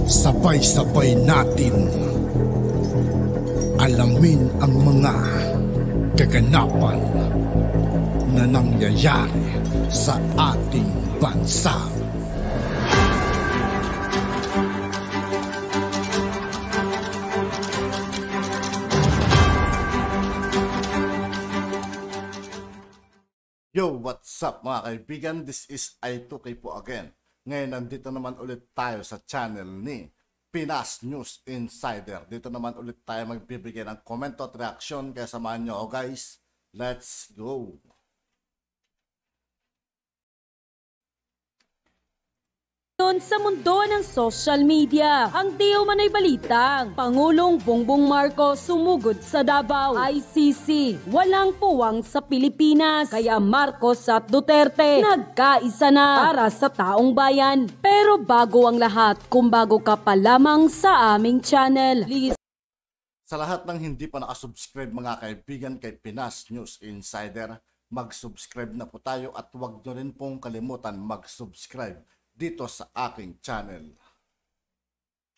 Sabay-sabay natin alamin ang mga kaganapan na nangyayari sa ating bansa. Yo, what's up mga kaibigan? This is I2K po again. Ngayon nandito naman ulit tayo sa channel ni Pinas News Insider. Dito naman ulit tayo magbibigay ng komento at reaksyon. Kaya samahan nyo ako guys. Let's go! Sa mundo ng social media, ang di umano'y balitang Pangulong Bongbong Marcos sumugod sa Davao. ICC, walang puwang sa Pilipinas. Kaya Marcos at Duterte nagkaisa na para sa taong bayan. Pero bago ang lahat, kung bago ka pa lamang sa aming channel, sa lahat ng hindi pa nakasubscribe mga kaibigan kay Pinas News Insider, mag-subscribe na po tayo at huwag nyo rin pong kalimutan mag-subscribe dito sa aking channel.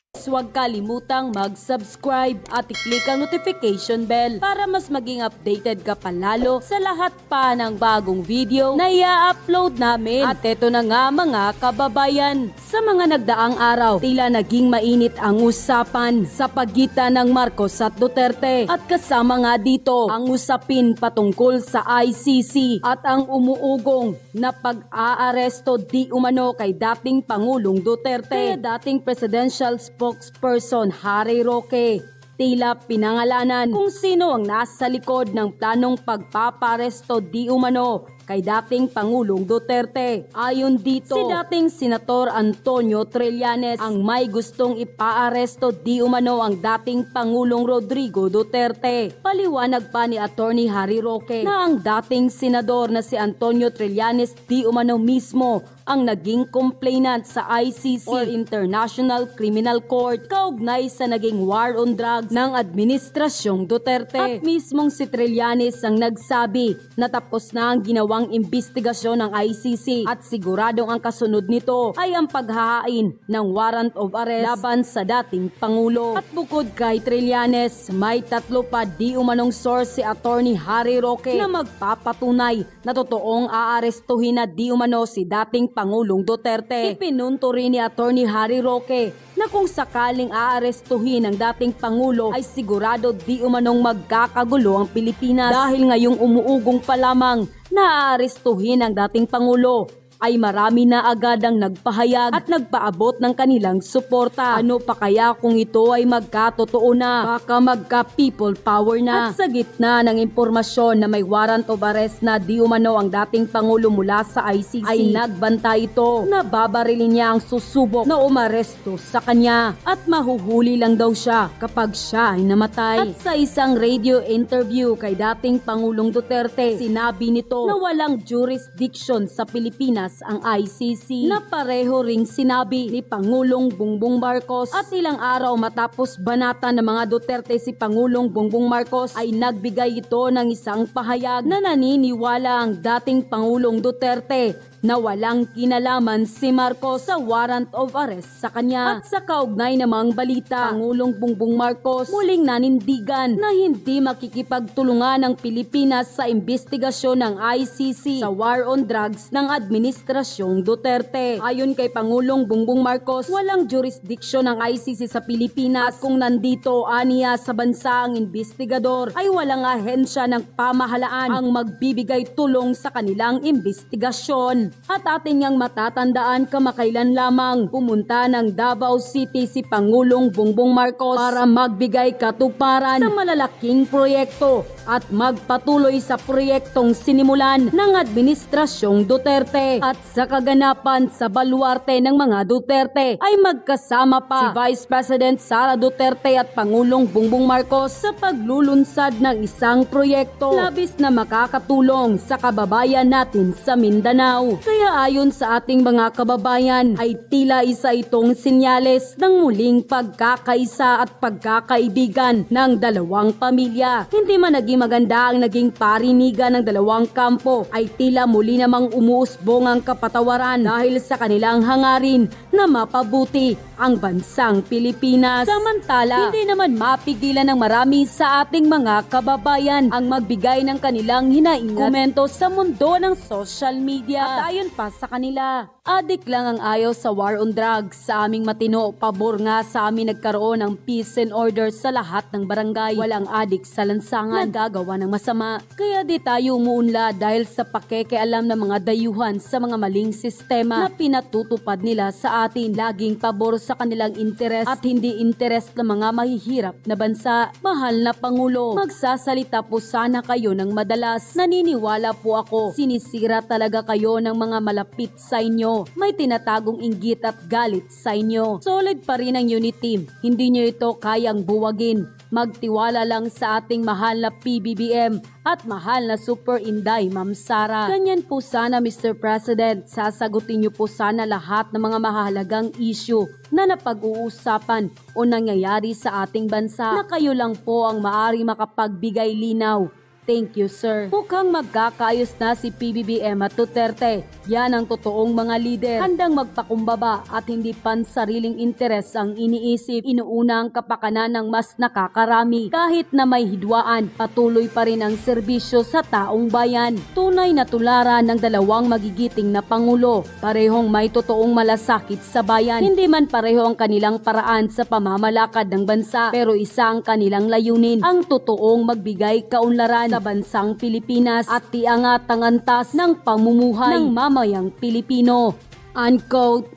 Huwag kalimutang mag-subscribe at i-click ang notification bell para mas maging updated ka palalo sa lahat pa ng bagong video na i-upload namin. At eto na nga mga kababayan, sa mga nagdaang araw, tila naging mainit ang usapan sa pagitan ng Marcos at Duterte. At kasama nga dito ang usapin patungkol sa ICC at ang umuugong na pag-aaresto di umano kay dating Pangulong Duterte, dating presidential spokesperson Harry Roque. Tila pinangalanan kung sino ang nasa likod ng planong pagpaparesto di umano kay dating Pangulong Duterte. Ayon dito, si dating Senator Antonio Trillanes ang may gustong ipaaresto di umano ang dating Pangulong Rodrigo Duterte. Paliwanag pa ni Attorney Harry Roque na ang dating senador na si Antonio Trillanes di umano mismo ang naging complainant sa ICC or International Criminal Court kaugnay sa naging war on drugs ng Administrasyong Duterte. At mismong si Trillanes ang nagsabi na tapos na ang ginawang investigasyon ng ICC at siguradong ang kasunod nito ay ang paghahain ng warrant of arrest laban sa dating Pangulo. At bukod kay Trillanes, may tatlo pa di umanong source si Attorney Harry Roque na magpapatunay na totoong aarestuhin na di umano si dating Pangulong Duterte. Ipinunto rin ni Attorney Harry Roque na kung sakaling aarestuhin ang dating Pangulo ay sigurado di umanong magkakagulo ang Pilipinas dahil ngayong umuugong pa lamang na aarestuhin ang dating Pangulo ay marami na agad ang nagpahayag at nagpaabot ng kanilang suporta. Ano pa kaya kung ito ay magkatotoo na? Baka magka-people power na. At sa gitna ng impormasyon na may warrant of arrest na di umano ang dating Pangulo mula sa ICC, ay nagbanta ito na babarilin niya ang susubok na umaresto sa kanya at mahuhuli lang daw siya kapag siya ay namatay. At sa isang radio interview kay dating Pangulong Duterte, sinabi nito na walang jurisdiction sa Pilipinas ang ICC, na pareho ring sinabi ni Pangulong Bongbong Marcos. At ilang araw matapos banatan ng mga Duterte si Pangulong Bongbong Marcos ay nagbigay ito ng isang pahayag na naniniwala ang dating Pangulong Duterte na walang kinalaman si Marcos sa warrant of arrest sa kanya. At sa kaugnay namang balita, Pangulong Bongbong Marcos muling nanindigan na hindi makikipagtulungan ng Pilipinas sa investigasyon ng ICC sa war on drugs ng Administrasyong Duterte. Ayon kay Pangulong Bongbong Marcos, walang jurisdiksyon ng ICC sa Pilipinas at kung nandito aniya sa bansa ang investigador ay walang ahensya ng pamahalaan ang magbibigay tulong sa kanilang investigasyon. At atin niyang matatandaan kamakailan lamang pumunta ng Davao City si Pangulong Bongbong Marcos para magbigay katuparan sa malalaking proyekto at magpatuloy sa proyektong sinimulan ng Administrasyong Duterte. At sa kaganapan sa baluarte ng mga Duterte ay magkasama pa si Vice President Sara Duterte at Pangulong Bongbong Marcos sa paglulunsad ng isang proyekto labis na makakatulong sa kababayan natin sa Mindanao. Kaya ayon sa ating mga kababayan ay tila isa itong senyales ng muling pagkakaisa at pagkakaibigan ng dalawang pamilya. Hindi man naging maganda ang naging parinigan ng dalawang kampo ay tila muli namang umuusbong ang kapatawaran dahil sa kanilang hangarin na mapabuti ang bansang Pilipinas. Samantala, hindi naman mapigilan ng marami sa ating mga kababayan ang magbigay ng kanilang hinaingat komento sa mundo ng social media. At ayon pa sa kanila, adik lang ang ayaw sa war on drugs. Sa aming matino, pabor nga sa amin nagkaroon ng peace and order sa lahat ng barangay. Walang adik sa lansangan na gagawa ng masama. Kaya di tayo umuunlad dahil sa pakikialam ng mga dayuhan sa mga maling sistema na pinatutupad nila sa atin. Laging pabor sa kanilang interes at hindi interes ng mga mahihirap na bansa. Mahal na Pangulo, magsasalita po sana kayo ng madalas. Naniniwala po ako, sinisira talaga kayo ng mga malapit sa inyo. May tinatagong inggit at galit sa inyo. Solid pa rin ang unit team. Hindi nyo ito kayang buwagin. Magtiwala lang sa ating mahal na PBBM at mahal na Super Inday, Ma'am Sara. Ganyan po sana, Mr. President. Sasagutin niyo po sana lahat ng mga mahalagang issue na napag-uusapan o nangyayari sa ating bansa na kayo lang po ang maari makapagbigay linaw. Thank you, sir. Mukhang magkakaayos na si PBBM at Duterte. Yan ang totoong mga lider. Handang magpakumbaba at hindi pansariling interes ang iniisip. Inuuna ang kapakanan ng mas nakakarami. Kahit na may hidwaan, patuloy pa rin ang serbisyo sa taong bayan. Tunay na tularan ng dalawang magigiting na Pangulo. Parehong may totoong malasakit sa bayan. Hindi man pareho ang kanilang paraan sa pamamalakad ng bansa, pero isa ang kanilang layunin. Ang totoong magbigay kaunlaran sa bansang Pilipinas at tiangat ang antas ng pamumuhay ng mamayang Pilipino. Unquote.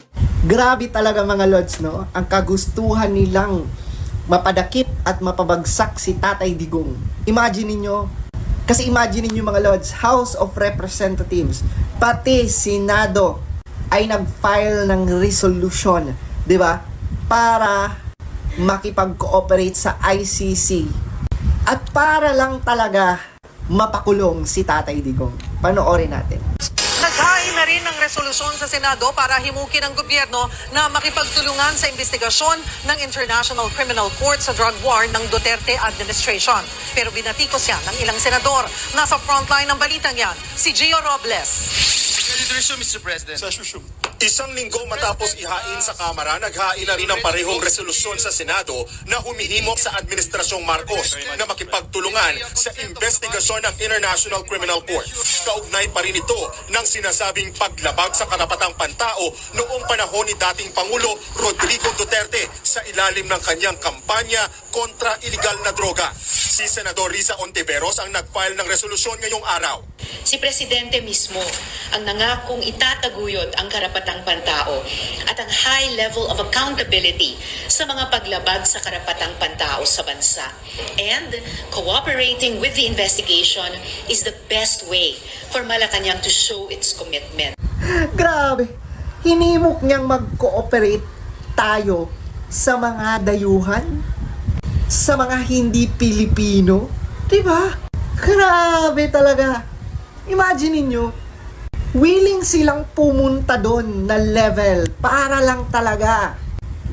Grabe talaga mga lods, no? Ang kagustuhan nilang mapadakip at mapabagsak si Tatay Digong. Imagine niyo, kasi imagine niyo mga lods, House of Representatives, pati Senado ay nag-file ng resolution, 'di ba? Para makipag-cooperate sa ICC. At para lang talaga mapakulong si Tatay Digong. Panoorin natin. Naghain na rin ng resolusyon sa Senado para himukin ang gobyerno na makipagtulungan sa investigasyon ng International Criminal Court sa drug war ng Duterte administration. Pero binatikos yan ng ilang senador. Nasa frontline ng balitang yan, si Gio Robles. Mr. President. Isang linggo matapos ihain sa Kamara, naghain na rin ang parehong resolusyon sa Senado na humihimok sa Administrasyong Marcos na makipagtulungan sa investigasyon ng International Criminal Court. Kaugnay pa rin ito ng sinasabing paglabag sa karapatang pantao noong panahon ni dating Pangulo Rodrigo Duterte sa ilalim ng kanyang kampanya kontra iligal na droga. Si Senador Risa Ontiveros ang nag-file ng resolusyon ngayong araw. Si Presidente mismo ang nangakong itataguyod ang karapatang pantao at ang high level of accountability sa mga paglabag sa karapatang pantao sa bansa. And cooperating with the investigation is the best way for Malacanang to show its commitment. Grabe! Hinimok niyang mag-cooperate tayo sa mga dayuhan, sa mga hindi Pilipino. Diba? Grabe talaga! Imagine niyo, willing silang pumunta doon na level para lang talaga,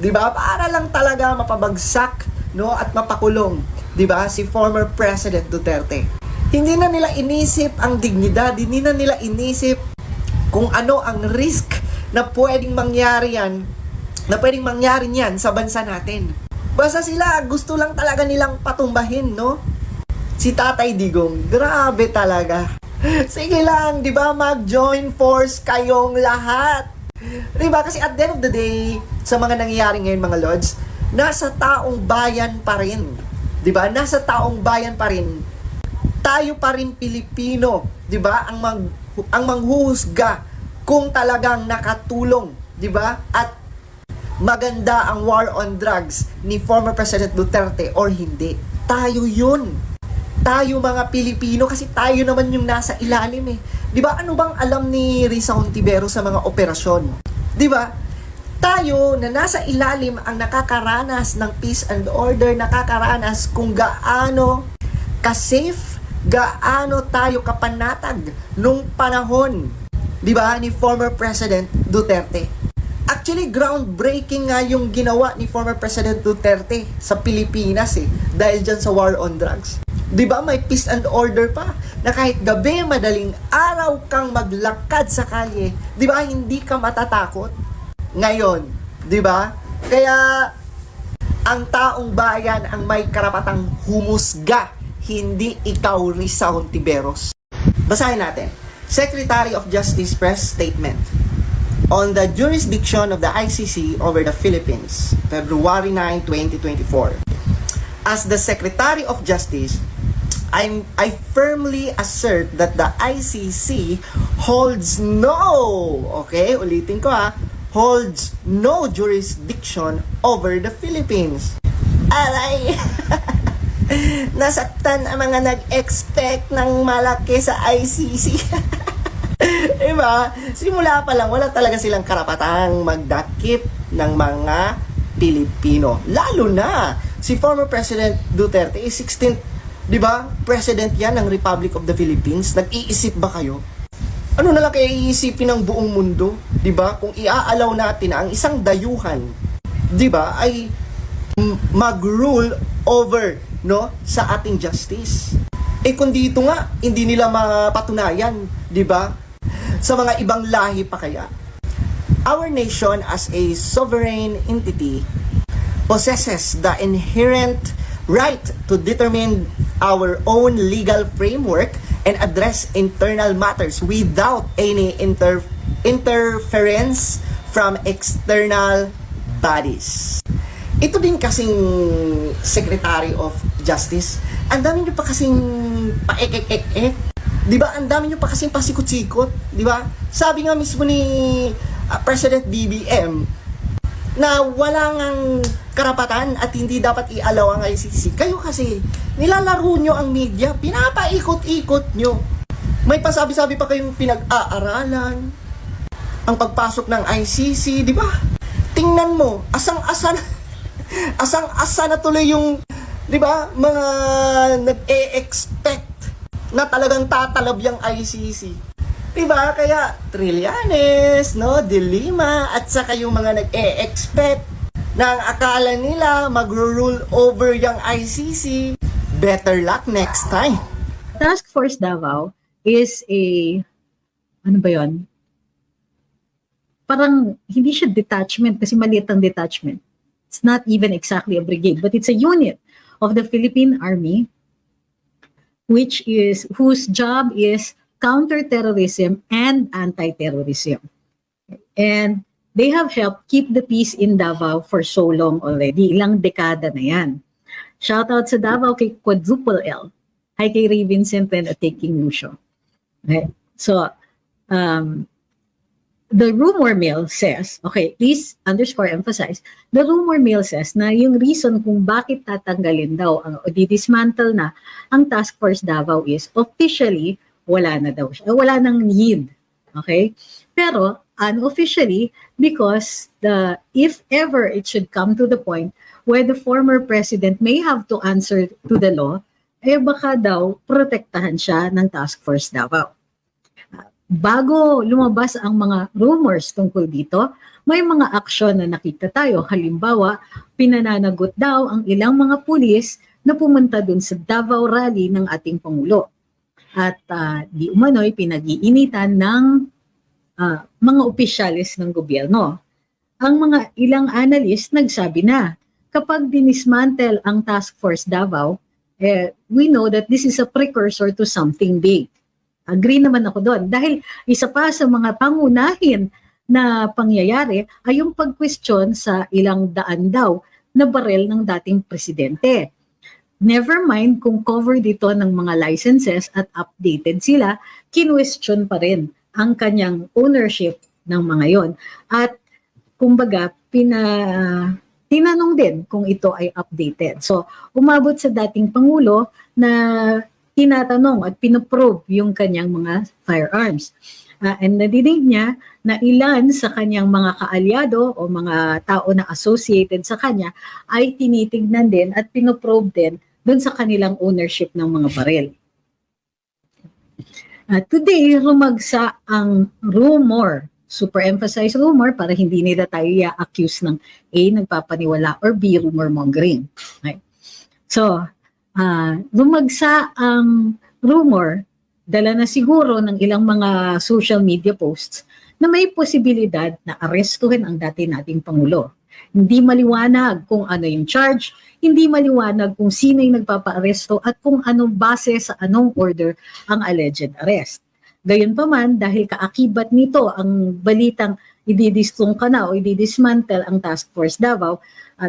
'di ba? Para lang talaga mapabagsak, no, at mapakulong, 'di ba? Si former President Duterte. Hindi na nila inisip ang dignidad, hindi na nila inisip kung ano ang risk na pwedeng mangyari niyan sa bansa natin. Basta sila gusto lang talaga nilang patumbahin, no? Si Tatay Digong, grabe talaga. Sige lang, di ba, mag-join force kayong lahat. Di ba? Kasi at the end of the day, sa mga nangyayari ngayon mga lords, nasa taong bayan pa rin. Di ba? Nasa taong bayan pa rin. Tayo pa rin Pilipino, di ba? Ang manghuhusga kung talagang nakatulong, di ba? At maganda ang war on drugs ni former President Duterte or hindi. Tayo yun. Tayo mga Pilipino, kasi tayo naman yung nasa ilalim eh. 'Di ba? Ano bang alam ni Risa Ontiveros sa mga operasyon? 'Di ba? Tayo na nasa ilalim ang nakakaranas ng peace and order, nakakaranas kung gaano ka-safe, gaano tayo kapanatag nung panahon, 'di ba, ni former President Duterte. Actually, groundbreaking nga yung ginawa ni former President Duterte sa Pilipinas eh, dahil dyan sa war on drugs. Di ba? May peace and order pa. Na kahit gabi, madaling araw kang maglakad sa kalye, di ba? Hindi ka matatakot. Ngayon, di ba? Kaya, ang taong bayan ang may karapatang humusga, hindi ikaw Rizal Hontiveros. Basahin natin. Secretary of Justice press statement on the jurisdiction of the ICC over the Philippines, February 9, 2024. As the Secretary of Justice, I firmly assert that the ICC holds no, okay, ulitin ko holds no jurisdiction over the Philippines. Aray! Nasaktan ang mga nag-expect ng malaki sa ICC. Diba? Simula pa lang, wala talaga silang karapatang magdakip ng mga Pilipino. Lalo na, si former President Duterte is 16th, diba? President yan ng Republic of the Philippines. Nag-iisip ba kayo? Ano na lang kaya iisipin ng buong mundo? Diba? Kung iaalaw natin na ang isang dayuhan, diba, ay mag-rule over, no, sa ating justice. Kung dito nga, hindi nila mapatunayan, diba? Sa mga ibang lahi pa kaya. Our nation as a sovereign entity possesses the inherent right to determine our own legal framework and address internal matters without any interference from external bodies. Ito din kasing Secretary of Justice, ang dami nyo pa kasing paek-ek-ek-ek. Diba? Ang dami nyo pa kasing pasikot-sikot. Diba? Sabi nga mismo ni President BBM na wala ngang karapatan at hindi dapat ialaw ang ICC. Kayo kasi, nilalaro nyo ang media, pinapaikot-ikot nyo. May pasabi-sabi pa kayong pinag-aaralan, ang pagpasok ng ICC, di ba? Tingnan mo, asang-asa na tuloy yung, di ba, mga nag-e-expect na talagang tatalab yung ICC. Diba? Kaya Trillanes, no, De Lima, at saka yung mga nag-e-expect na ang akala nila mag-rule over yung ICC. Better luck next time. Task Force Davao is a, ano ba yun? Parang hindi siya detachment kasi maliit ang detachment. It's not even exactly a brigade, but it's a unit of the Philippine Army whose job is counterterrorism and anti-terrorism. And they have helped keep the peace in Davao for so long already. Ilang dekada na yan. Shout out sa Davao kay Quadruple L. Hi kay Ray Vincent and at King Lucio. Okay. So, the rumor mill says, okay, please emphasize, the rumor mill says na yung reason kung bakit tatanggalin daw o didismantle na ang Task Force Davao is officially wala na daw siya. Wala nang need. Okay? Pero unofficially, because if ever it should come to the point where the former president may have to answer to the law, baka daw protektahan siya ng Task Force Davao. Bago lumabas ang mga rumors tungkol dito, may mga aksyon na nakita tayo. Halimbawa, pinananagot daw ang ilang mga pulis na pumunta dun sa Davao rally ng ating Pangulo. At di umano'y pinag-iinitan ng mga opisyalis ng gobyerno. Ang mga ilang analyst nagsabi na kapag dinismantle ang Task Force Davao, we know that this is a precursor to something big. Agree naman ako doon. Dahil isa pa sa mga pangunahin na pangyayari ay yung pag-question sa ilang daan daw na barel ng dating presidente. Never mind kung cover dito ng mga licenses at updated sila, kinwestiyon pa rin ang kanyang ownership ng mga yon. At kumbaga, tinanong din kung ito ay updated. So, umabot sa dating Pangulo na tinatanong at pinoprobe yung kanyang mga firearms. And nadinig niya na ilan sa kanyang mga kaalyado o mga tao na associated sa kanya ay tinitignan din at pinoprobe din doon sa kanilang ownership ng mga baril. Today, rumagsa ang rumor, super emphasize rumor para hindi nila tayo i-accuse ng A, nagpapaniwala or B, rumor mongering. Okay. So, lumagsa ang rumor, dala na siguro ng ilang mga social media posts, na may posibilidad na arestuhin ang dati nating Pangulo. Hindi maliwanag kung ano yung charge, hindi maliwanag kung sino yung nagpapaaresto at kung anong base sa anong order ang alleged arrest. Gayunpaman, dahil kaakibat nito ang balitang ididistong ka na o ididismantle ang Task Force Davao,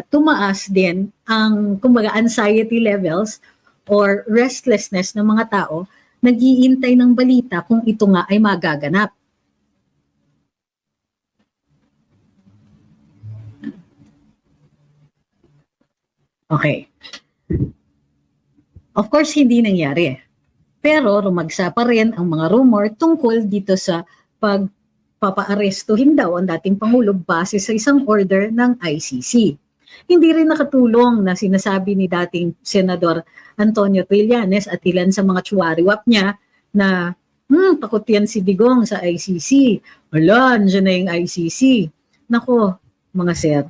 tumaas din ang kumbaga anxiety levels or restlessness ng mga tao, nag-iintay ng balita kung ito nga ay magaganap. Okay. Of course, hindi nangyari. Pero rumagsa pa rin ang mga rumor tungkol dito sa pagpapaarestuhin daw ang dating Pangulo base sa isang order ng ICC. Hindi rin nakatulong na sinasabi ni dating Senador Antonio Trillanes at ilan sa mga tsuwariwap niya na takot yan si Digong sa ICC. Wala, andyan na yung ICC. Nako, mga sir,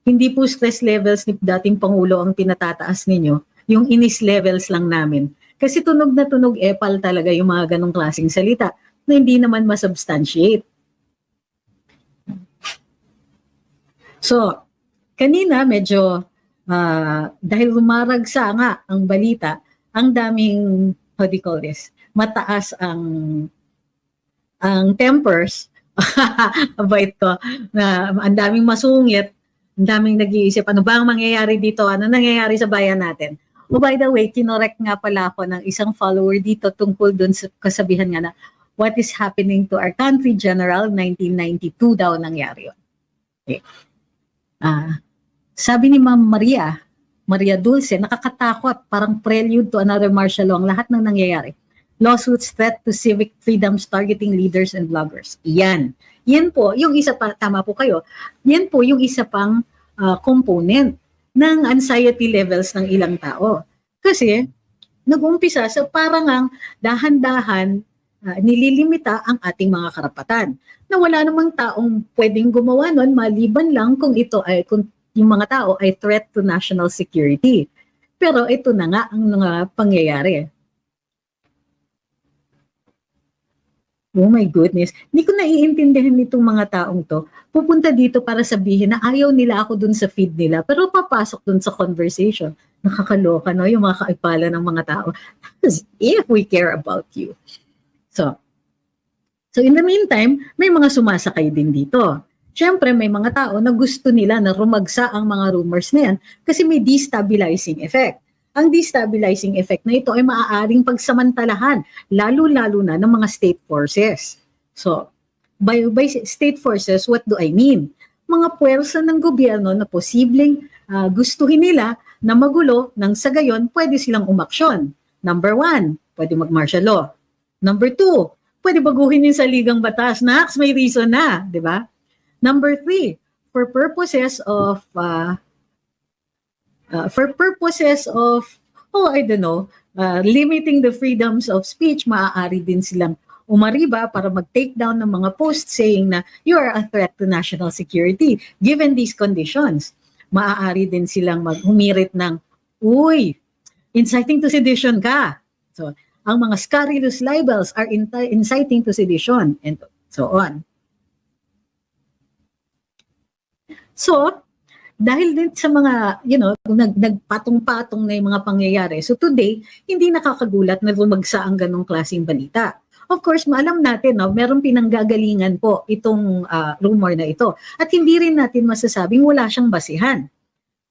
hindi po stress levels ni dating Pangulo ang pinatataas ninyo, yung inis levels lang namin. Kasi tunog na tunog epal talaga yung mga ganong klaseng salita na hindi naman masubstantiate. So, kanina medyo, dahil lumaragsa nga ang balita, ang daming, how do you call this, mataas ang tempers, abait ko, na ang daming masungit, ang daming nag-iisip, ano ba ang mangyayari dito? Ano nangyayari sa bayan natin? Oh, by the way, kinorek nga pala ako ng isang follower dito tungkol dun sa kasabihan nga na what is happening to our country, General, 1992 daw nangyari yun. Okay. Sabi ni Ma'am Maria Dulce, nakakatakot, parang prelude to another martial law ang lahat ng nangyayari. Lawsuits, threat to civic freedoms targeting leaders and bloggers. Yan. Yan po, yung isa pa, tama po kayo, yan po yung isa pang component ng anxiety levels ng ilang tao. Kasi, nag-umpisa sa parang ang dahan-dahan nililimita ang ating mga karapatan. Na wala namang taong pwedeng gumawa nun, maliban lang kung ito ay, kung yung mga tao ay threat to national security. Pero ito na nga ang mga pangyayari. Oh my goodness, hindi ko naiintindihan nitong mga taong to. Pupunta dito para sabihin na ayaw nila ako dun sa feed nila, pero papasok dun sa conversation. Nakakaloka, no? Yung mga kaipala ng mga tao. If we care about you. So in the meantime, may mga sumasakay din dito. Siyempre, may mga tao na gusto nila na rumagsa ang mga rumors na yan kasi may destabilizing effect. Ang destabilizing effect na ito ay maaaring pagsamantalahan, lalo-lalo na ng mga state forces. So, by state forces, what do I mean? Mga puwersa ng gobyerno na posibleng gustuhin nila na magulo nang sa gayon pwede silang umaksyon. Number 1, pwede mag-martial law. Number 2, pwede baguhin yung saligang batas. Naks, may reason na, di ba? Number 3, for purposes of limiting the freedoms of speech, maaari din silang umariba para mag-take down ng mga posts saying na you are a threat to national security. Given these conditions, maaari din silang maghumirit ng, uy, inciting to sedition ka. So, ang mga scurrilous libels are inciting to sedition, and so on. So, dahil din sa mga, nagpatong-patong na yung mga pangyayari. So today, hindi nakakagulat na lumagsa ang ganong klaseng balita. Of course, maalam natin, meron pinanggagalingan po itong rumor na ito. At hindi rin natin masasabing wala siyang basihan.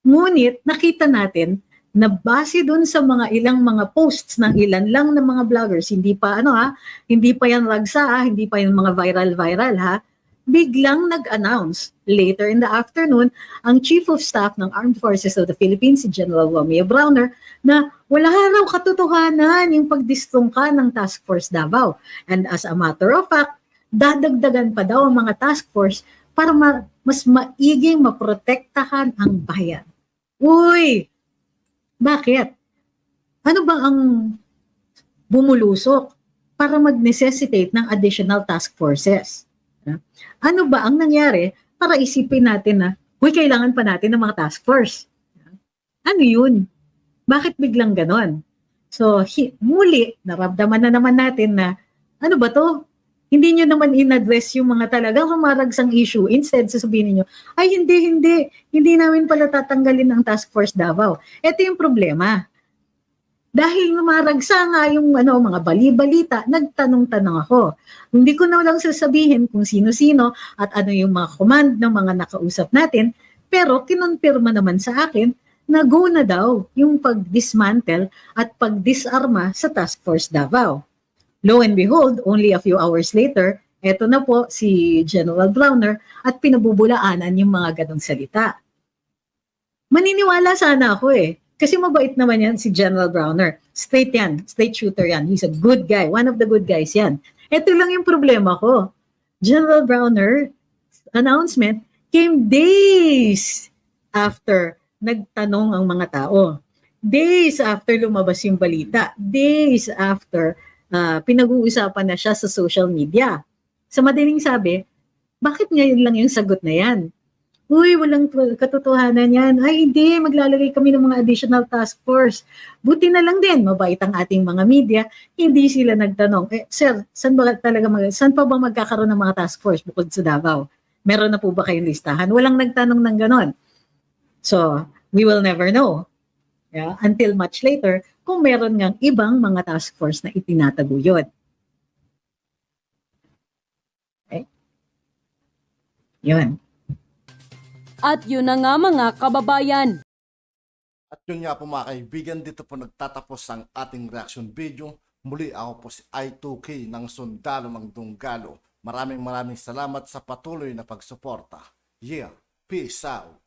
Ngunit, nakita natin na base dun sa mga ilang mga posts ng ilan lang ng mga vloggers, hindi pa yan ragsa, hindi pa yan mga viral ha, biglang nag-announce later in the afternoon ang Chief of Staff ng Armed Forces of the Philippines, si General Romeo Browner, na wala raw katotohanan yung pagdistrungka ng Task Force Davao. And as a matter of fact, dadagdagan pa daw ang mga task force para mas maiging maprotektahan ang bayan. Uy! Bakit? Ano ba ang bumulusok para mag-necessitate ng additional task forces? Ano ba ang nangyari para isipin natin na, kailangan pa natin ng mga task force? Ano yun? Bakit biglang ganon? So, muli, naramdaman na naman natin na, ano ba to? Hindi nyo naman in-address yung mga talagang humaragsang issue. Instead, sasabihin niyo, ay hindi namin pala tatanggalin ang Task Force Davao. Ito yung problema. Dahil humaragsa nga yung mga bali-balita, nagtanong-tanong ako. Hindi ko na lang sasabihin kung sino-sino at ano yung mga command ng mga nakausap natin, pero kinonfirma naman sa akin na go na daw yung pag-dismantle at pag-disarma sa Task Force Davao. Lo and behold, only a few hours later, eto na po si General Browner at pinabubulaanan yung mga ganong salita. Maniniwala sana ako kasi mabait naman yan si General Browner. Straight yan, straight shooter yan. He's a good guy, one of the good guys yan. Ito lang yung problema ko. General Browner announcement came days after nagtanong ang mga tao. Days after lumabas yung balita. Days after pinag-uusapan na siya sa social media. Sa madaling sabi, bakit ngayon lang yung sagot na yan? Uy, walang katotohanan yan. Ay, hindi, maglalagay kami ng mga additional task force. Buti na lang din, mabait ang ating mga media, hindi sila nagtanong, sir, saan pa ba magkakaroon ng mga task force bukod sa Davao? Meron na po ba kayong listahan? Walang nagtanong ng ganon. So, we will never know. Yeah, until much later, kung meron ngang ibang mga task force na itinataguyod. Okay? Yun. At yun na nga mga kababayan. At yun nga po mga kaibigan, dito po nagtatapos ang ating reaction video. Muli ako po si I2K ng Sundalo ng Dunggalo. Maraming salamat sa patuloy na pagsuporta. Yeah, peace out.